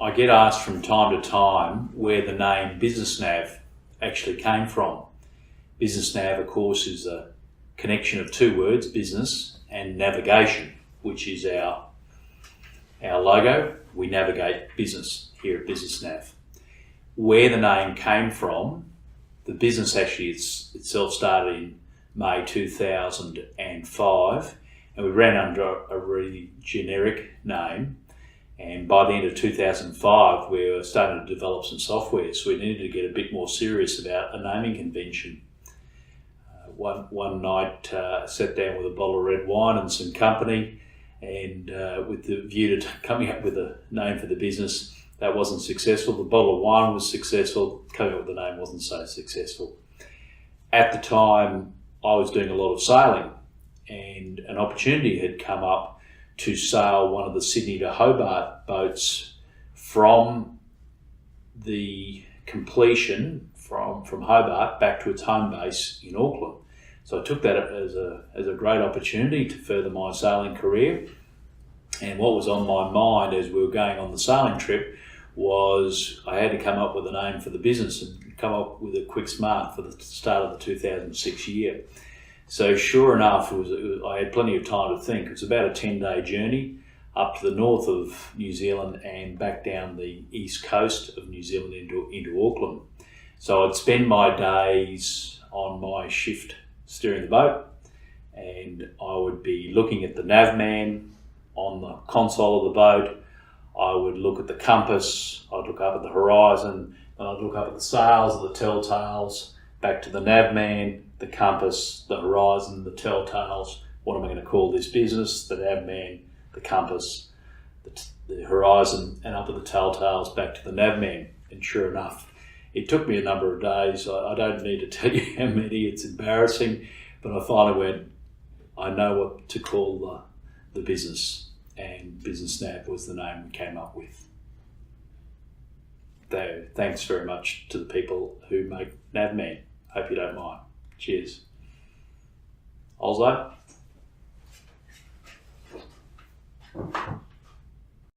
I get asked from time to time where the name BusinessNav actually came from. BusinessNav, of course, is a connection of two words, business and navigation, which is our logo. We navigate business here at BusinessNav. Where the name came from, the business actually itself started in May 2005, and we ran under a really generic name. And by the end of 2005, we were starting to develop some software, so we needed to get a bit more serious about a naming convention. One night, sat down with a bottle of red wine and some company, and with the view to coming up with a name for the business. That wasn't successful. The bottle of wine was successful. Coming up with the name wasn't so successful. At the time, I was doing a lot of sailing, and an opportunity had come up to sail one of the Sydney to Hobart boats from the completion from Hobart back to its home base in Auckland. So I took that as a great opportunity to further my sailing career. And what was on my mind as we were going on the sailing trip was I had to come up with a name for the business and come up with a quick smart for the start of the 2006 year. So sure enough, I had plenty of time to think. It was about a 10-day journey up to the north of New Zealand and back down the east coast of New Zealand into Auckland. So I'd spend my days on my shift steering the boat, and I would be looking at the navman on the console of the boat. I would look at the compass, I'd look up at the horizon, and I'd look up at the sails or the telltales, back to the navman, the compass, the horizon, the telltales. What am I going to call this business? The navman, the compass, the horizon, and up at the telltales, back to the navman. And sure enough, it took me a number of days. I don't need to tell you how many, it's embarrassing, but I finally went, I know what to call the business, and BusinessNav was the name we came up with. So thanks very much to the people who make Navman. Hope you don't mind. Cheers. Oslo.